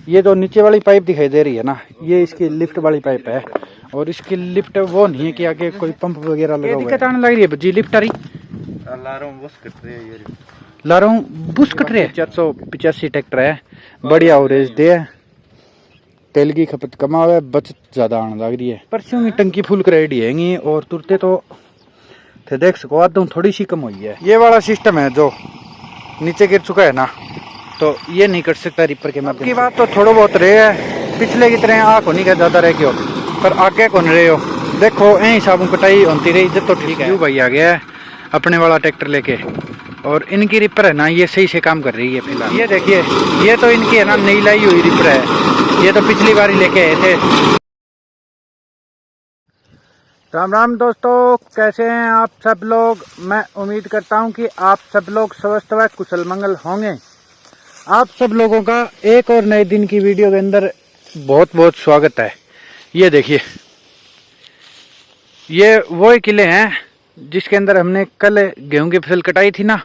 ये जो नीचे वाली पाइप दिखाई दे रही है ना, ये इसकी लिफ्ट वाली पाइप है। और इसकी लिफ्ट वो नहीं है कि आगे कोई पंप वगैरह लगा हुआ है। दिक्कत आने लग रही है जी लिफ्ट आ रही। लारों बुश कट रही है। 485 ट्रैक्टर है, बढ़िया एवरेज दे है, तेल की खपत कम है, बचत ज्यादा आने लग रही है। परसों की टंकी फुल कर रेडी है और तुरते तो थे देख सको आदम थोड़ी सी कम हुई है। ये वाला सिस्टम है जो नीचे गिर चुका है ना, तो ये नहीं कर सकता रिपर के माध्यम की बात तो थोड़ा बहुत रहे है। पिछले की तरह आँख होनी का ज्यादा रह गयो, पर आगे कौन रहे हो देखो ए हिसाब कटाई होती रही जब तो ठीक है। भाई आ गया है अपने वाला ट्रैक्टर लेके, और इनकी रिपर है ना ये सही से काम कर रही है फिलहाल। ये देखिए ये तो इनकी है ना नई लाई हुई रिपर है, ये तो पिछली बार ही लेके आए थे। राम राम दोस्तों, कैसे हैं आप सब लोग। मैं उम्मीद करता हूं कि आप सब लोग स्वस्थ व कुशल मंगल होंगे। आप सब लोगों का एक और नए दिन की वीडियो के अंदर बहुत बहुत स्वागत है। ये देखिए ये वो किले हैं जिसके अंदर हमने कल गेहूं की फसल कटाई थी ना।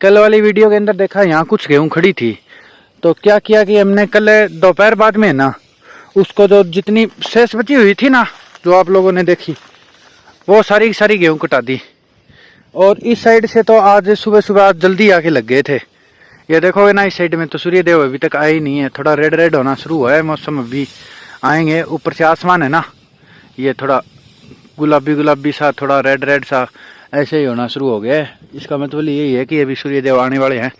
कल वाली वीडियो के अंदर देखा यहाँ कुछ गेहूं खड़ी थी, तो क्या किया कि हमने कल दोपहर बाद में ना उसको जो जितनी शेष बची हुई थी ना जो आप लोगों ने देखी वो सारी की सारी गेहूं कटा दी। और इस साइड से तो आज सुबह सुबह आज जल्दी आके लग गए थे। ये देखोगे ना इस साइड में तो सूर्यदेव अभी तक आए ही नहीं है, थोड़ा रेड रेड होना शुरू हुआ है, मौसम अभी आएंगे। ऊपर से आसमान है ना ये थोड़ा गुलाबी गुलाबी सा, थोड़ा रेड रेड सा ऐसे ही होना शुरू हो गया है। इसका मतलब यही है कि अभी सूर्यदेव आने वाले हैं।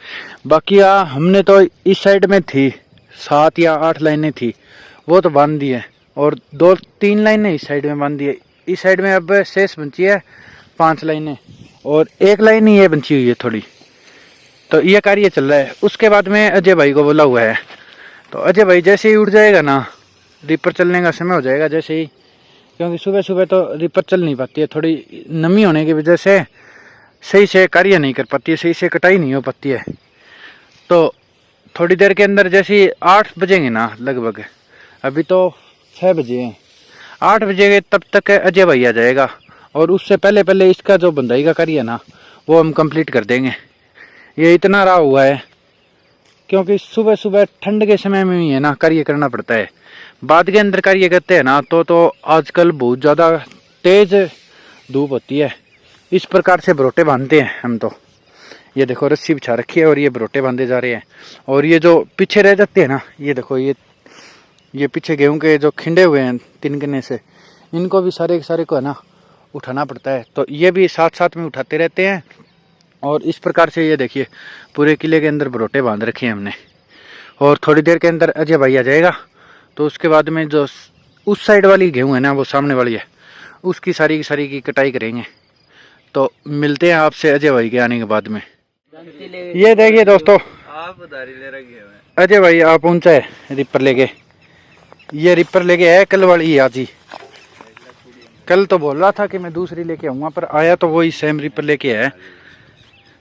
बाकी हमने तो इस साइड में थी 7 या 8 लाइनें थी वो तो बांध दी है, और 2-3 लाइनें इस साइड में बांध दी है। इस साइड में अब शेष बची है 5 लाइनें, और 1 लाइन ही ये बची हुई है थोड़ी, तो ये कार्य चल रहा है। उसके बाद में अजय भाई को बोला हुआ है, तो अजय भाई जैसे ही उठ जाएगा ना रिपर चलने का समय हो जाएगा जैसे ही, क्योंकि सुबह सुबह तो रिपर चल नहीं पाती है, थोड़ी नमी होने की वजह से सही से कार्य नहीं कर पाती है, सही से कटाई नहीं हो पाती है। तो थोड़ी देर के अंदर जैसे ही 8 बजेंगे ना लगभग, अभी तो 6 बजे हैं, 8 बजे तब तक अजय भाई आ जाएगा, और उससे पहले पहले इसका जो बंधाई का कार्य है ना वो हम कंप्लीट कर देंगे। ये इतना रहा हुआ है क्योंकि सुबह सुबह ठंड के समय में ही है ना कार्य करना पड़ता है। बाद के अंदर कार्य करते हैं ना तो आजकल बहुत ज़्यादा तेज धूप होती है। इस प्रकार से बरोटे बांधते हैं हम तो। ये देखो रस्सी बिछा रखी है और ये बरोटे बांधे जा रहे हैं। और ये जो पीछे रह जाते हैं ना, ये देखो ये पीछे गेहूं के जो खिंडे हुए हैं तिनकने से, इनको भी सारे के सारे को है ना उठाना पड़ता है। तो ये भी साथ साथ में उठाते रहते हैं। और इस प्रकार से ये देखिए पूरे किले के अंदर बरोटे बांध रखे हैं हमने। और थोड़ी देर के अंदर अजय भाई आ जाएगा, तो उसके बाद में जो उस साइड वाली गेहूं है ना वो सामने वाली है, उसकी सारी की सारी की कटाई करेंगे। तो मिलते हैं आपसे अजय भाई के आने के बाद में। ये देखिए दोस्तों अजय भाई आप पहुंचा है रिपर लेके। ये रिपर लेके आया कल वाली आज ही। कल तो बोल रहा था कि मैं दूसरी लेके आऊंगा, पर आया तो वही सेम रिपर लेके आया।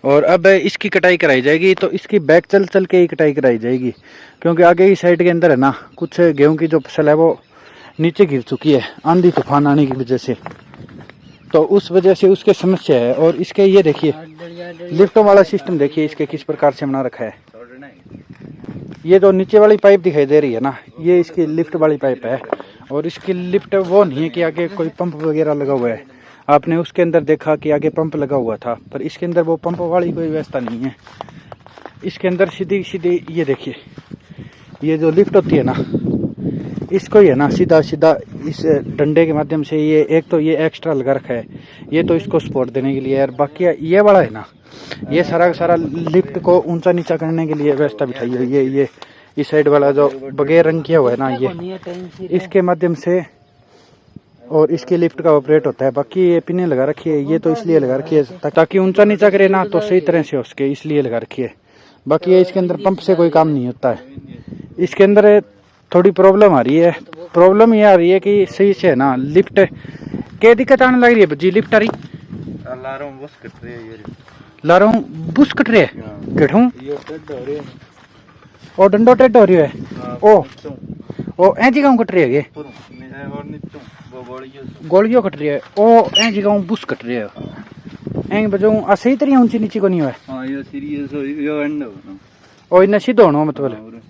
और अब इसकी कटाई कराई जाएगी, तो इसकी बैक चल चल के ही कटाई कराई जाएगी, क्योंकि आगे की साइड के अंदर है ना कुछ गेहूं की जो फसल है वो नीचे गिर चुकी है आंधी तूफान आने की वजह से, तो उस वजह से उसके समस्या है। और इसके ये देखिए लिफ्टों वाला सिस्टम देखिए इसके किस प्रकार से बना रखा है। ये जो नीचे वाली पाइप दिखाई दे रही है ना, ये इसकी लिफ्ट वाली पाइप है। और इसकी लिफ्ट वो नहीं है कि आगे कोई पंप वगैरह लगा हुआ है। आपने उसके अंदर देखा कि आगे पंप लगा हुआ था, पर इसके अंदर वो पंप वाली कोई व्यवस्था नहीं है। इसके अंदर सीधी सीधी ये देखिए ये जो लिफ्ट होती है ना, इसको ही है ना सीधा सीधा इस डंडे के माध्यम से ये एक तो ये एक्स्ट्रा लगा रखा है, ये तो इसको सपोर्ट देने के लिए है। और बाकी ये वाला है ना ये सारा का सारा लिफ्ट को ऊंचा नीचा करने के लिए व्यवस्था बिठाई हुई है। ये इस साइड वाला जो बगैर रंग किया हुआ है ना ये इसके माध्यम से, और इसके लिफ्ट का ऑपरेट होता है। बाकी ये पिने लगा रखी है, ये तो इसलिए लगा रखी है ताकि ऊंचा नीचा करे ना तो सही तरह से हो सके, इसलिए लगा रखी है। बाकी ये इसके अंदर पंप से कोई काम नहीं होता है। इसके अंदर थोड़ी प्रॉब्लम आ रही है। प्रॉब्लम ये आ रही है कि सही से है ना लिफ्ट क्या दिक्कत आने लग रही है जी। लिफ्ट आ रही लारों बुश कट रही है गेठूं और डंडो टेढ़ हो रही है। ओ ऐसी गाँव कट रही है गोलियों कट रही है। ओ ऐसी गाँव बुश कट रही है ऐ बजाऊ सही तरह ऊंची नीची को नहीं हुआ। ओ इन्हें सीधो होना मतलब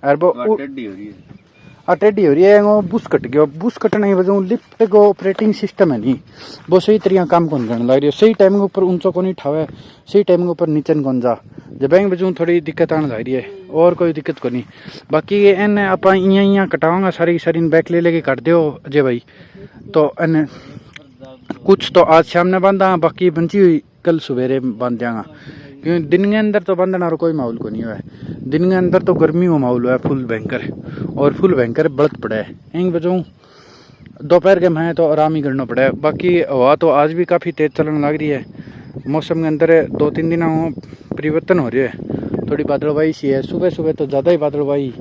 और वो टेढ़ी हो रही है, वो बुश कट गया। बुश कटने की वजह लिफ्ट को ऑपरेटिंग सिस्टम है नहीं, वो सही तरीका काम कौन करने लग रही है, सही टाइम के ऊपर ऊंचा को नहीं ठावे, सही टाइम के ऊपर नीचे कौन जा, जब बैंक वजह थोड़ी दिक्कत आने लग रही है, और कोई दिक्कत को नहीं। बाकी ये इन आप इं कटावांगा सारी सारी बैक ले लेके काट दो अजय भाई। तो इन कुछ तो आज शाम ने बांधा, बाकी बंची हुई कल सवेरे बांध जाऊंगा, क्योंकि दिन के अंदर तो बांधना और कोई माहौल को नहीं हुआ है। दिन के अंदर तो गर्मी का माहौल हुआ है फुल भयंकर, और फुल भयंकर बढ़त पड़ा है। इन वजह दोपहर के मैं तो आराम ही करना पड़ा है। बाकी हवा तो आज भी काफ़ी तेज़ चलने लग रही है। मौसम के अंदर 2-3 दिन परिवर्तन हो रही है, थोड़ी बादलवाई सी है। सुबह सुबह तो ज़्यादा ही बादलवाई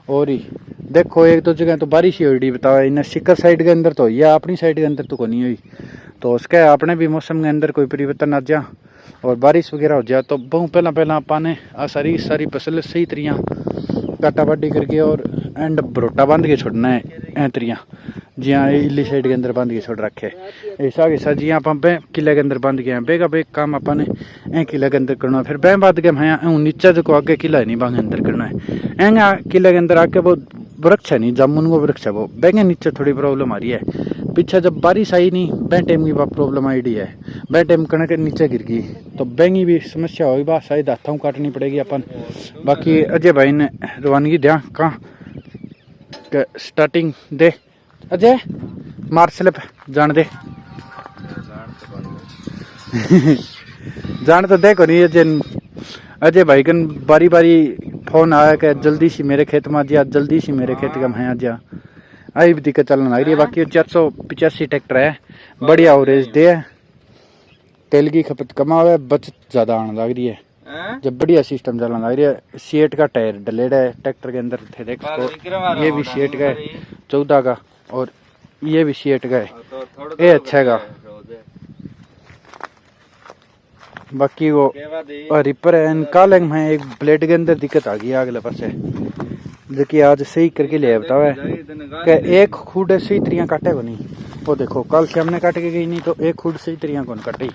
और ही देखो, एक दो जगह तो बारिश ही हो रही बताओ। इन्हें शिखर साइड के अंदर तो हुई है, अपनी साइड के अंदर तो नहीं हुई। तो उसके अपने भी मौसम के अंदर कोई परिवर्तन आ जा और बारिश वगैरह हो जाए तो बहुत पहला आपने सारी फसल सही तरिया काटा बाडी करके और एंड भरोटा बांध के छोड़ना है। ए तरिया जी हाँ इली साइड के अंदर बांध के छोड़ रखे ऐसा कैसा जी आप किले के अंदर बांध गए बेगा बेग काम अपने ए किले के अंदर करना। फिर बह बांध के मैं नीचे जो आगे किला नहीं बांगे अंदर करना है। एंगा किले के अंदर आके वो वृक्ष है नहीं, जामुन को वृक्ष है, वो बेंगे नीचे थोड़ी प्रॉब्लम आ रही है। पीछे जब बारिश आई नहीं बह टाइम की प्रॉब्लम आई डी है, बह टाइम कणक ननीचे गिर गई तो बेंगी भी समस्या होगी बा, शायद हाथों काटनी पड़ेगी अपन। बाकी अजय भाई ने रवानगी दिया कहाँ स्टार्टिंग दे अजय मार स्लिप जान दे जान तो देखो नहीं अजय भाई कन बारी बारी फोन आया कि जल्दी सी मेरे खेत में जा, जल्दी सी मेरे खेत का मैं जा। आई भी दिक्कत चलने लग रही है। बाकी 485 ट्रैक्टर है, बढ़िया एवरेज दे है, तेल की खपत कम हुआ है, बचत ज्यादा आने लग रही है। जब बढ़िया सिस्टम चलने लग रही है। सीएट का टायर डलेड है ट्रैक्टर के अंदर थे देख, तो ये भी सीएट का है 14 का, और ये भी सीएट का है, ये अच्छा है। बाकी वो रिपर है इनका लग में एक ब्लेड के अंदर दिक्कत आ गई अगले पासे, जो कि आज सही करके ले बताओ है कि एक खूड सही तरीका काटे को नहीं। वो देखो कल से हमने काट के गई नहीं तो एक खूड सही तरीका कौन काटी,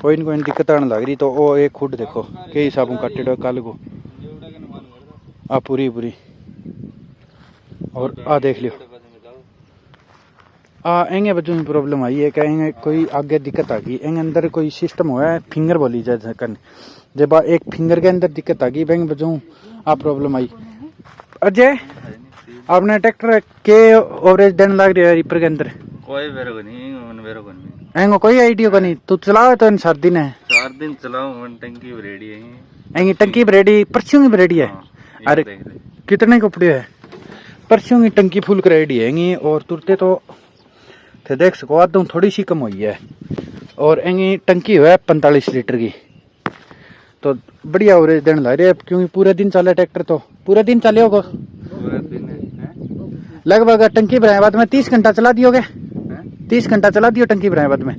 कोई इनको दिक्कत आने लग रही। तो वो एक खूड देखो के हिसाब से काटे कल को आ पूरी पूरी, और आ देख लियो एंगे बच्चों में प्रॉब्लम आई है। कहेंगे कोई आगे दिक्कत आ गई, एंगे अंदर कोई सिस्टम हुआ है फिंगर बोली जाए कन, जब एक फिंगर के अंदर दिक्कत आ गई बेंग बच्चों आ प्रॉब्लम आई। अजय आपने ट्रैक्टर के ओवरेज देने लग रही है रिपर के अंदर कोई बेरो को नहीं एंगो कोई आइडिया को नहीं। तू चलाओ तो इन 4 दिन है, 4 दिन चलाओ टंकी रेडी है, एंगी टंकी रेडी परसों की रेडी है। अरे कितने कपड़े है परसों की टंकी फुल कर रेडी है और तुरते तो देख सको आदम थोड़ी सी कम हुई है, और एंगी टंकी है 45 लीटर की। तो बढ़िया एवरेज देने लग रही है, क्योंकि पूरे दिन चले ट्रैक्टर, तो पूरे दिन चले होगा लगभग। टंकी भराए बाद में 30 घंटा चला दियोगे, 30 घंटा चला दियो टंकी भराए बाद में।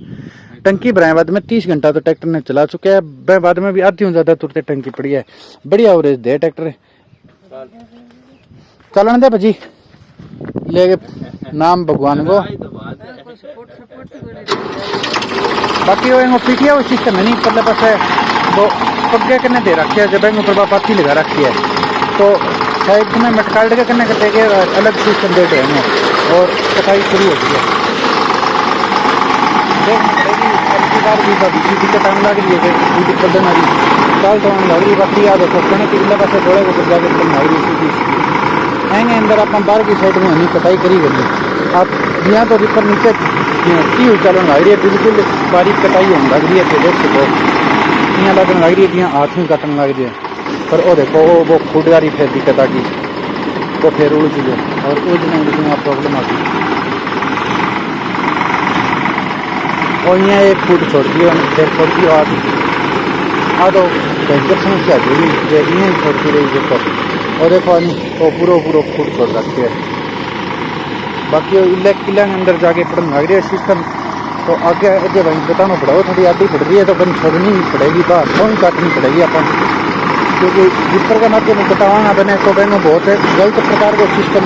टंकी भराए बाद में 30 घंटा तो ट्रैक्टर ने चला चुके हैं, बाद में भी आधी ज्यादा तुरते टंकी पड़ी है। बढ़िया एवरेज दे ट्रैक्टर चलन दे भजी ले नाम भगवान को। बाकी वो पीटिया वो सिस्टम है नहीं पल्ले पास है, वो पग्गे करने दे रखे है, जब ऊपर पाती लगा रखी है तो साइड में मटकाल्ड के करने कटेंगे अलग सिस्टम दे देंगे और कटाई शुरू हो गई है। दिक्कत आने लग रही है, दिक्कत आ रही चाल तो आने लग रही। बाकी याद रखो कहने की पास थोड़े को जाकर लग रही हैंगे अंदर आप बाहर की साइड में नहीं कटाई करी गई। आप यहाँ तो रिपर नीचे की चलन लग रही है, बिल्कुल बारीक कटाई होने लग रही है। देख सको यहाँ लगने लग रही है, यहाँ हाथ में काटने लग रही है। पर वो देखो वो खुदगारी फिर दिक्कत आ गई, तो फिर उड़ चुके और उड़ने में प्रॉब्लम आ गई। और यहाँ एक फुट छोड़ दिए फिर छोड़ दिए आ तो भयंकर समस्या होगी, यहीं छोड़ती रही देखो। और देखो नहीं वो पूरा फुट छोड़ रखते हैं। बाकी किले के अंदर जाके पड़ने लग रही है सिस्टम, तो आगे अजय भाई बताना पड़ा वो थोड़ी आधी पड़ रही है तो बन छोड़नी पड़ेगी, बाहर थोड़ी काटनी पड़ेगी अपन, क्योंकि जिपर के माध्यम में कटावाना बने तो बहनों बहुत गलत प्रकार का सिस्टम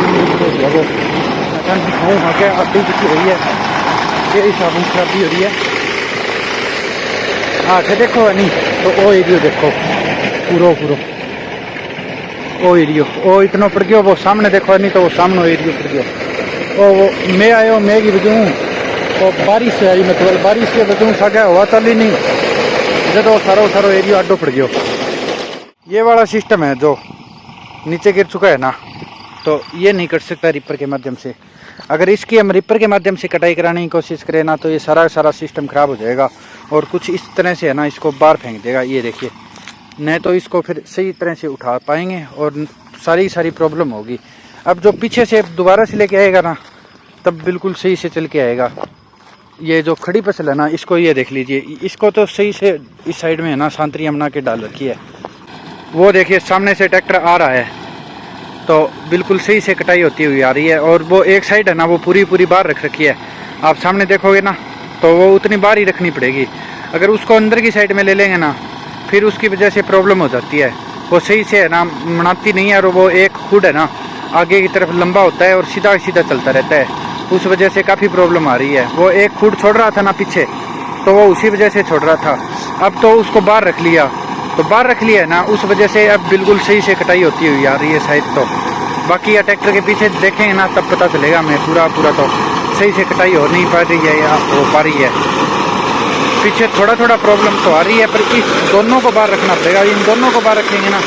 वो आगे आधी किसी हो रही है, ये हिसाब से खराबी हो रही है। हाँ देखो नहीं तो वो एरियो देखो पूरा वो एरियो वो इतना पड़ गया, वो सामने देखो नहीं तो वो सामने एरियो पड़ गया। वो मैं आयो मैं की वजह वो बारिश आई, मतलब बारिश के वजह सागे हवा चली नहीं, जब वो सारो एरियो आडो पड़ गयो। ये वाला सिस्टम है जो नीचे गिर चुका है ना, तो ये नहीं कर सकता रिपर के माध्यम से। अगर इसकी हम रिपर के माध्यम से कटाई कराने की कोशिश करें ना, तो ये सारा सिस्टम खराब हो जाएगा और कुछ इस तरह से है ना, इसको बाहर फेंक देगा। ये देखिए, नहीं तो इसको फिर सही तरह से उठा पाएंगे और सारी प्रॉब्लम होगी। अब जो पीछे से दोबारा से लेके आएगा ना, तब बिल्कुल सही से चल के आएगा। ये जो खड़ी फसल है ना, इसको ये देख लीजिए, इसको तो सही से इस साइड में है ना सांतरी बना के डाल रखी है। वो देखिए सामने से ट्रैक्टर आ रहा है तो बिल्कुल सही से कटाई होती हुई आ रही है। और वो एक साइड है ना, वो पूरी बाहर रख रखी है। आप सामने देखोगे ना, तो वो उतनी बाहर ही रखनी पड़ेगी। अगर उसको अंदर की साइड में ले लेंगे ना, फिर उसकी वजह से प्रॉब्लम हो जाती है। वो सही से है ना मनाती नहीं है, और वो एक खुड है ना आगे की तरफ लंबा होता है और सीधा चलता रहता है। उस वजह से काफ़ी प्रॉब्लम आ रही है। वो एक खुड छोड़ रहा था ना पीछे, तो वो उसी वजह से छोड़ रहा था। अब तो उसको बाहर रख लिया, तो बाहर रख लिया है ना, उस वजह से अब बिल्कुल सही से कटाई होती हुई आ रही है शायद। तो बाकी या ट्रैक्टर के पीछे देखेंगे ना, तब पता चलेगा हमें पूरा तो सही से कटाई हो नहीं पा रही है या हो पा रही है। पीछे थोड़ा प्रॉब्लम तो आ रही है, पर इस दोनों को बाहर रखना पड़ेगा। इन दोनों को बाहर रखेंगे ना,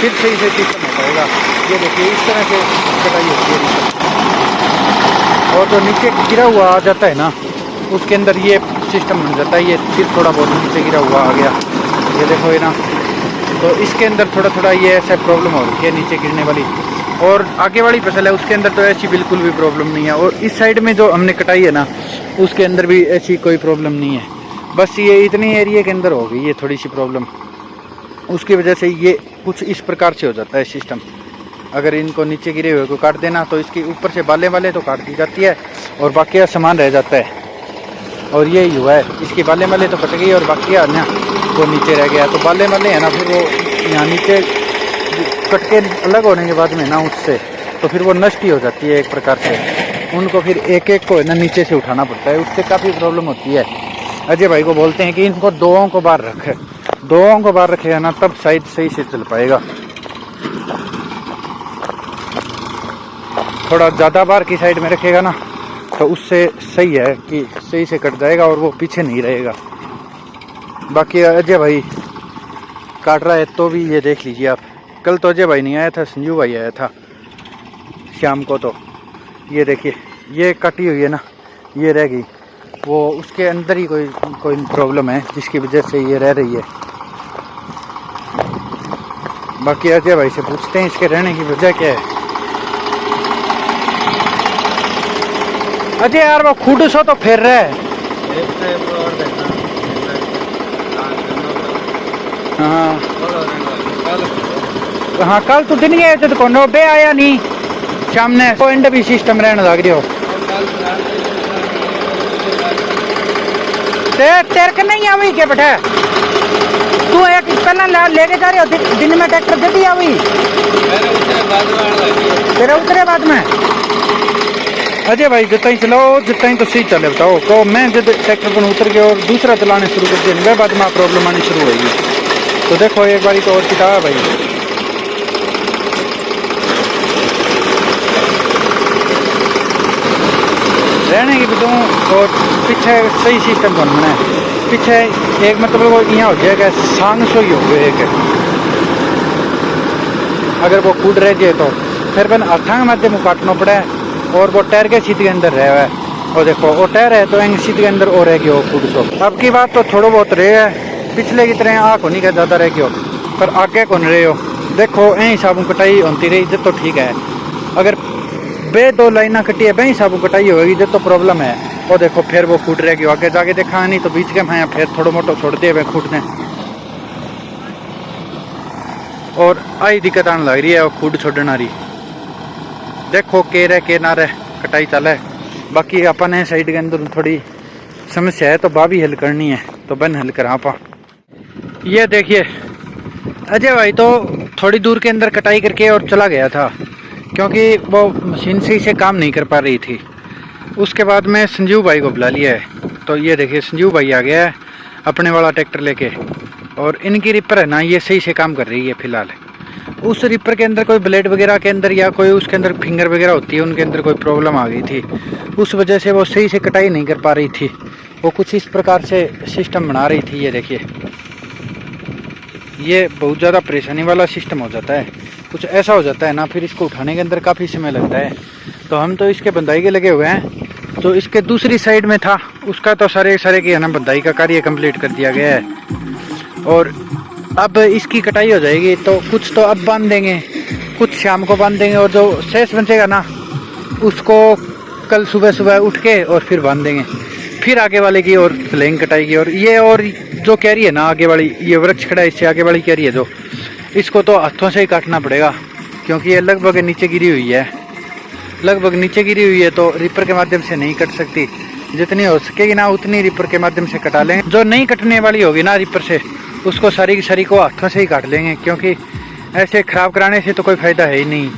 फिर सही से सिस्टम हो पाएगा। ये देखिए इस तरह से कटाई होती है। और जो नीचे गिरा हुआ आ जाता है ना, उसके अंदर ये सिस्टम बन जाता है। ये फिर थोड़ा बहुत नीचे गिरा हुआ आ गया, ये देखो ये ना, तो इसके अंदर थोड़ा ये ऐसा प्रॉब्लम हो रही है नीचे गिरने वाली। और आगे वाली फसल है उसके अंदर तो ऐसी बिल्कुल भी प्रॉब्लम नहीं है। और इस साइड में जो हमने कटाई है ना, उसके अंदर भी ऐसी कोई प्रॉब्लम नहीं है। बस ये इतनी एरिया के अंदर हो गई ये थोड़ी सी प्रॉब्लम, उसकी वजह से ये कुछ इस प्रकार से हो जाता है सिस्टम। अगर इनको नीचे गिरे हुए को काट देना, तो इसके ऊपर से बाले वाले तो काट दी जाती है और बाकी सामान रह जाता है। और ये हुआ है, इसकी बाले वाले तो कट गई और बाकी ना वो नीचे रह गया। तो बाले वाले है ना, फिर वो यहाँ नीचे कट के अलग होने के बाद में ना उससे, तो फिर वो नष्ट ही हो जाती है एक प्रकार से। उनको फिर एक को है ना नीचे से उठाना पड़ता है, उससे काफ़ी प्रॉब्लम होती है। अजय भाई को बोलते हैं कि इनको दोओं को बाहर रखे, दोओं को बाहर रखेगा ना, तब शायद सही से चल पाएगा। थोड़ा ज़्यादा बाहर की साइड में रखेगा ना, तो उससे सही है कि सही से कट जाएगा और वो पीछे नहीं रहेगा। बाकी अजय भाई काट रहा है तो भी ये देख लीजिए आप। कल तो अजय भाई नहीं आया था, संजू भाई आया था शाम को। तो ये देखिए ये कटी हुई है ना, ये रह गई, वो उसके अंदर ही कोई प्रॉब्लम है जिसकी वजह से ये रह रही है। बाकी अजय भाई से पूछते हैं इसके रहने की वजह क्या है। अजय यार वो खुद सो तो फिर रहा है। हाँ कल तो दिन गए तो कौन बे आया नहीं, शाम ने तो एंड भी सिस्टम रहने लग रही हो। तेरे के नहीं आई के बैठे तू एक पहला लेके जा रहे हो दिन में ट्रैक्टर जल्दी आई तेरा उतरे बाद में। अजय भाई जितना ही चलाओ जितना ही तो सही चले बताओ। तो मैं जब ट्रैक्टर पर उतर गया और दूसरा चलाने शुरू कर दिया, वह बाद में प्रॉब्लम आनी शुरू होगी। तो देखो एक बारी तो और किताब भाई, रहने की बताऊँ। और पीछे सही सिस्टम कौन बना है, पीछे एक मतलब वो यहाँ हो जाएगा सांग सो ही हो गया एक। अगर वो कूद रह जाए तो फिर मैंने अर्थांग माध्यम काटना पड़ा है। और वो टायर के सीट के अंदर रह हुआ है, और देखो वो टायर है तो एंग सीट के अंदर और रह गया हो कूद सो। अब की बात तो थोड़ा बहुत रहे है, पिछले की तरह आँख होनी का ज़्यादा रह गया हो, पर आगे कौन रहे हो। देखो यही हिसाबों कटाई होती रही जब तो ठीक है। अगर बे दो लाइना कटी है बे हिसाबों कटाई होगी जब तो प्रॉब्लम है। और देखो फिर वो कूट रह गया, आगे जाके देखा नहीं तो बीच के मैं फिर थोड़ा मोटा छोड़ दिए वे कूटने। और आई दिक्कत आने लग रही है वो कूट छोड़ना रही। देखो के रह के ना रह कटाई चला है। बाकी अपन है साइड के अंदर थोड़ी समस्या है तो बाबी हल करनी है, तो बन हल करा पा। ये देखिए अजय भाई तो थोड़ी दूर के अंदर कटाई करके और चला गया था, क्योंकि वो मशीन सही से काम नहीं कर पा रही थी। उसके बाद में संजीव भाई को बुला लिया है। तो ये देखिए संजीव भाई आ गया है अपने वाला ट्रैक्टर लेके, और इनकी रिपर है ना ये सही से काम कर रही है फिलहाल। उस रिपर के अंदर कोई ब्लेड वगैरह के अंदर या कोई उसके अंदर फिंगर वगैरह होती है, उनके अंदर कोई प्रॉब्लम आ गई थी, उस वजह से वो सही से कटाई नहीं कर पा रही थी। वो कुछ इस प्रकार से सिस्टम बना रही थी। ये देखिए, ये बहुत ज़्यादा परेशानी वाला सिस्टम हो जाता है। कुछ ऐसा हो जाता है ना, फिर इसको उठाने के अंदर काफ़ी समय लगता है। तो हम तो इसके बंधाई के लगे हुए हैं। तो इसके दूसरी साइड में था, उसका तो सारे की है ना बंधाई का कार्य कंप्लीट कर दिया गया है। और अब इसकी कटाई हो जाएगी। तो कुछ तो अब बांध देंगे, कुछ शाम को बांध देंगे, और जो शेष बचेगा ना उसको कल सुबह सुबह उठ के और फिर बांध देंगे। फिर आगे वाले की और चलेंगे कटाई की। और ये और जो कैरी है ना आगे वाली, ये वृक्ष खड़ा है, इससे आगे वाली कैरी है जो, इसको तो हाथों से ही काटना पड़ेगा, क्योंकि ये लगभग नीचे गिरी हुई है, लगभग नीचे गिरी हुई है। तो रिपर के माध्यम से नहीं कट सकती। जितनी हो सकेगी ना उतनी रिपर के माध्यम से कटा लेंगे। जो नहीं कटने वाली होगी ना रिपर से, उसको सारी की सारी को हाथों से ही काट लेंगे, क्योंकि ऐसे खराब कराने से तो कोई फायदा है ही नहीं।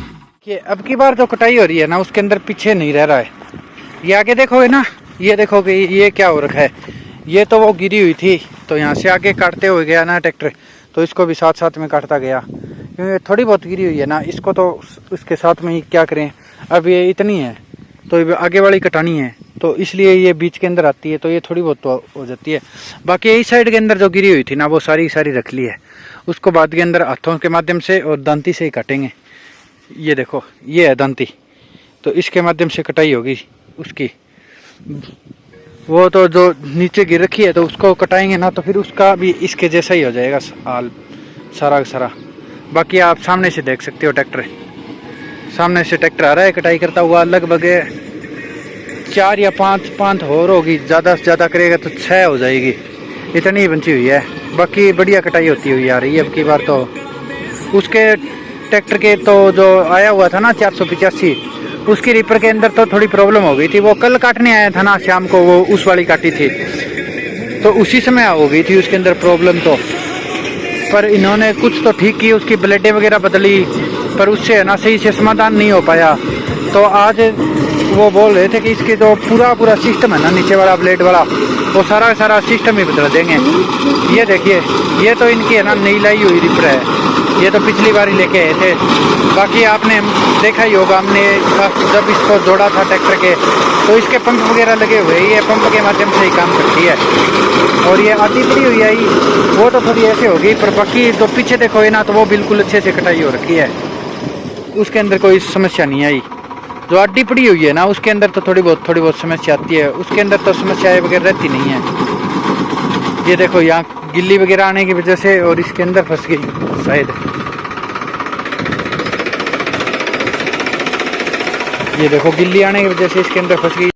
कि अब की बार जो कटाई हो रही है ना उसके अंदर पीछे नहीं रह रहा है। ये आगे देखोगे ना, ये देखोगे ये क्या हो रखा है। ये तो वो गिरी हुई थी, तो यहाँ से आगे काटते हुए गया ना ट्रैक्टर, तो इसको भी साथ साथ में काटता गया, क्योंकि थोड़ी बहुत गिरी हुई है ना, इसको तो उसके साथ में ही क्या करें। अब ये इतनी है तो आगे वाली कटानी है, तो इसलिए ये बीच के अंदर आती है, तो ये थोड़ी बहुत तो हो जाती है। बाकी इस साइड के अंदर जो गिरी हुई थी ना वो सारी रख ली है। उसको बाद के अंदर हाथों के माध्यम से और दांती से ही काटेंगे। ये देखो, ये है दांती, तो इसके माध्यम से कटाई होगी उसकी। वो तो जो नीचे गिर रखी है तो उसको कटाएंगे ना, तो फिर उसका भी इसके जैसा ही हो जाएगा हाल सारा का सारा। बाकी आप सामने से देख सकते हो, ट्रैक्टर सामने से ट्रैक्टर आ रहा है कटाई करता हुआ। लगभग 4 या 5 और होगी, ज़्यादा से ज़्यादा करेगा तो 6 हो जाएगी, इतनी ही बची हुई है। बाकी बढ़िया कटाई होती हुई आ रही है अब की बार। तो उसके ट्रैक्टर के तो जो आया हुआ था ना 485, उसकी रिपर के अंदर तो थोड़ी प्रॉब्लम हो गई थी। वो कल काटने आया था ना शाम को, वो उस वाली काटी थी, तो उसी समय हो गई थी उसके अंदर प्रॉब्लम। तो पर इन्होंने कुछ तो ठीक की, उसकी ब्लेडें वगैरह बदली, पर उससे है ना सही से समाधान नहीं हो पाया। तो आज वो बोल रहे थे कि इसके जो पूरा सिस्टम है ना नीचे वाला ब्लेड वाला, वो सारा सिस्टम ही बदल देंगे। ये देखिए, ये तो इनकी है ना नई लाई हुई रिपर है, ये तो पिछली बार ही लेके आए थे। बाकी आपने देखा ही होगा, हमने जब इसको जोड़ा था ट्रैक्टर के, तो इसके पंप वगैरह लगे हुए, ये पंप के माध्यम से ही काम करती है। और ये आधी पड़ी हुई आई, वो तो थोड़ी ऐसे होगी, पर बाकी तो पीछे देखोगे ना तो वो बिल्कुल अच्छे से कटाई हो रखी है, उसके अंदर कोई समस्या नहीं आई। जो अड्डी पड़ी हुई है ना उसके अंदर तो थोड़ी बहुत समस्या आती है, उसके अंदर तो समस्याएं वगैरह रहती नहीं है। ये देखो, यहाँ गिल्ली वगैरह आने की वजह से और इसके अंदर फंस गई शायद। ये देखो, गिल्ली आने की वजह से इसके अंदर फंस गई।